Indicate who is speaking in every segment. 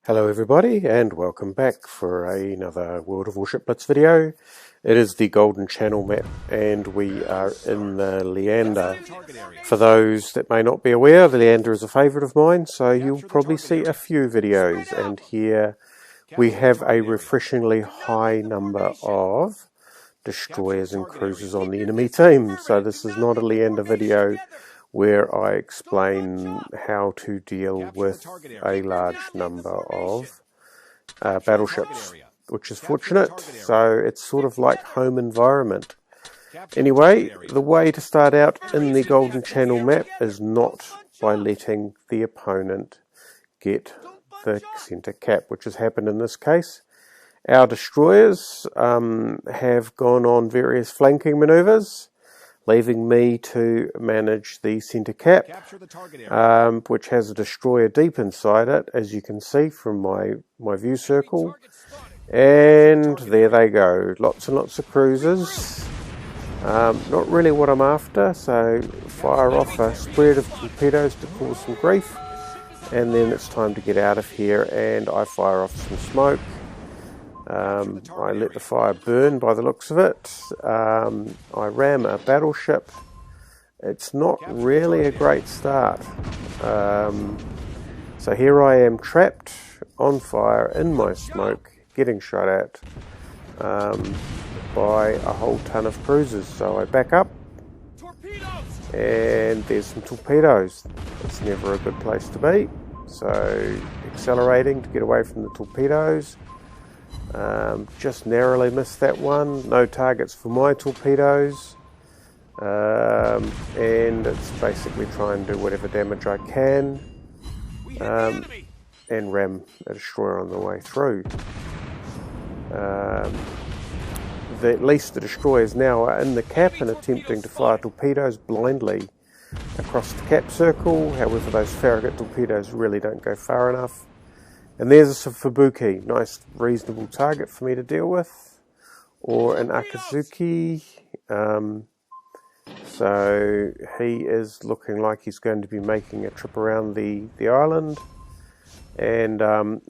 Speaker 1: Hello everybody and welcome back for another World of Warship Blitz video. It is the Golden Channel map and we are in the Leander. For those that may not be aware, the Leander is a favourite of mine, so you'll probably see a few videos, and here we have a refreshingly high number of destroyers and cruisers on the enemy team. So this is not a Leander video where I explain how to deal with a large number of battleships, which is fortunate. So it's sort of like home environment. Anyway, the way to start out in the Golden Channel map is not by letting the opponent get the centre cap, which has happened in this case. Our destroyers have gone on various flanking manoeuvres, leaving me to manage the centre cap, which has a destroyer deep inside it, as you can see from my view circle. And there they go, lots and lots of cruisers. Not really what I'm after, so fire off a spread of torpedoes to cause some grief, and then it's time to get out of here, and I fire off some smoke. I let the fire burn by the looks of it. I ram a battleship. It's not really a great start. So here I am trapped on fire in my smoke, getting shot at by a whole ton of cruisers. So I back up and there's some torpedoes. It's never a good place to be. So accelerating to get away from the torpedoes. Just narrowly missed that one. No targets for my torpedoes, and it's basically trying to do whatever damage I can, and ram a destroyer on the way through. At least the destroyers now are in the cap and attempting to fire torpedoes blindly across the cap circle. However, those Farragut torpedoes really don't go far enough. And there's a Fubuki, nice reasonable target for me to deal with, or an Akazuki. So he is looking like he's going to be making a trip around the island, and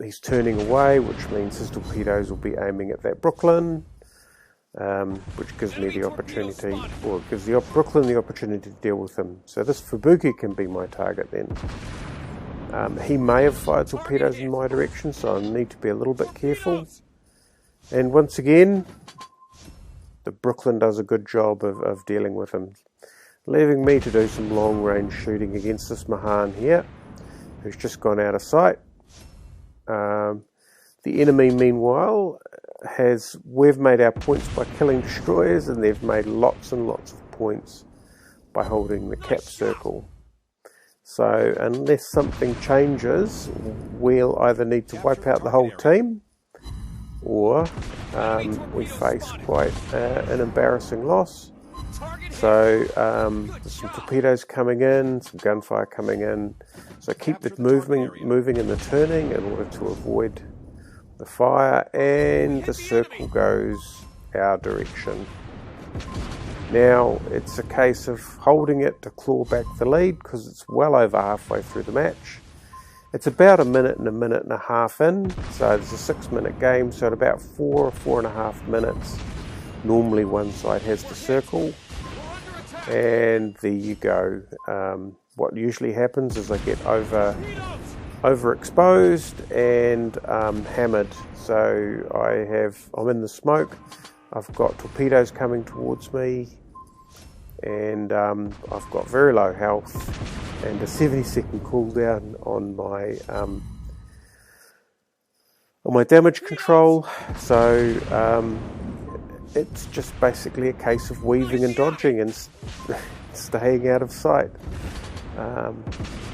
Speaker 1: he's turning away, which means his torpedoes will be aiming at that Brooklyn, which gives me the opportunity, or gives the Brooklyn the opportunity to deal with him. So this Fubuki can be my target then. He may have fired torpedoes in my direction, so I need to be a little bit careful. And once again, the Brooklyn does a good job of dealing with him, leaving me to do some long-range shooting against this Mahan here, who's just gone out of sight. The enemy, meanwhile, we've made our points by killing destroyers, and they've made lots and lots of points by holding the cap circle. So unless something changes, we'll either need to wipe out the whole team, or we face quite an embarrassing loss. So there's some torpedoes coming in, some gunfire coming in. So keep the moving and the turning in order to avoid the fire, and the circle goes our direction. Now it's a case of holding it to claw back the lead, because it's well over halfway through the match. It's about a minute and a half in, so it's a 6-minute game, so at about 4.5 minutes normally one side has the circle, and there you go. What usually happens is I get overexposed and hammered. So I'm in the smoke, I've got torpedoes coming towards me, and I've got very low health and a 70-second cooldown on my damage control. So it's just basically a case of weaving and dodging and staying out of sight.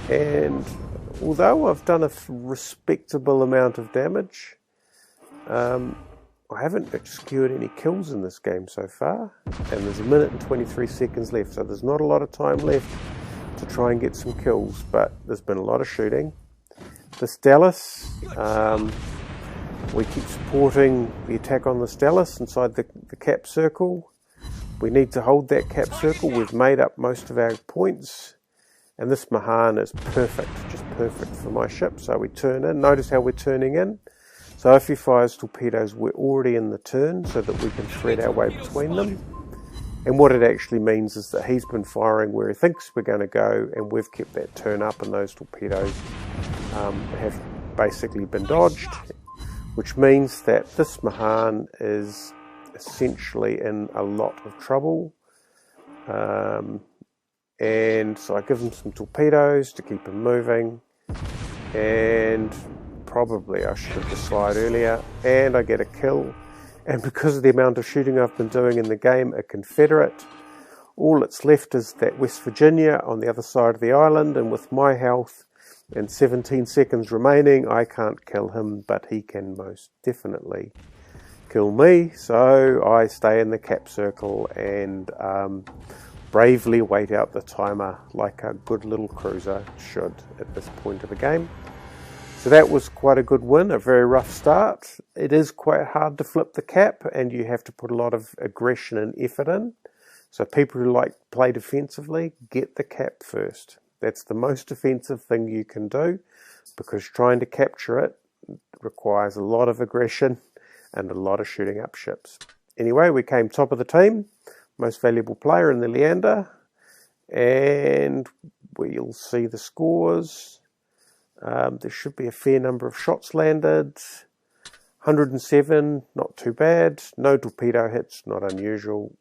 Speaker 1: And although I've done a respectable amount of damage, I haven't secured any kills in this game so far, and there's 1 minute and 23 seconds left, so there's not a lot of time left to try and get some kills, but there's been a lot of shooting. The Stelis, we keep supporting the attack on the Stelis inside the cap circle. We need to hold that cap circle. We've made up most of our points, and this Mahan is perfect, just perfect for my ship. So we turn in. Notice how we're turning in. So if he fires torpedoes, we're already in the turn so that we can thread our way between them. And what it actually means is that he's been firing where he thinks we're going to go, and we've kept that turn up, and those torpedoes have basically been dodged, which means that this Mahan is essentially in a lot of trouble. And so I give him some torpedoes to keep him moving, and probably I should have just fired earlier, and I get a kill. And because of the amount of shooting I've been doing in the game, a Confederate, all that's left is that West Virginia on the other side of the island, and with my health and 17 seconds remaining, I can't kill him, but he can most definitely kill me. So I stay in the cap circle and bravely wait out the timer like a good little cruiser should at this point of the game. So that was quite a good win, a very rough start. It is quite hard to flip the cap, and you have to put a lot of aggression and effort in. So people who like to play defensively, get the cap first. That's the most defensive thing you can do, because trying to capture it requires a lot of aggression and a lot of shooting up ships. Anyway, we came top of the team, most valuable player in the Leander, and we'll see the scores. There should be a fair number of shots landed. 107, not too bad. No torpedo hits, not unusual.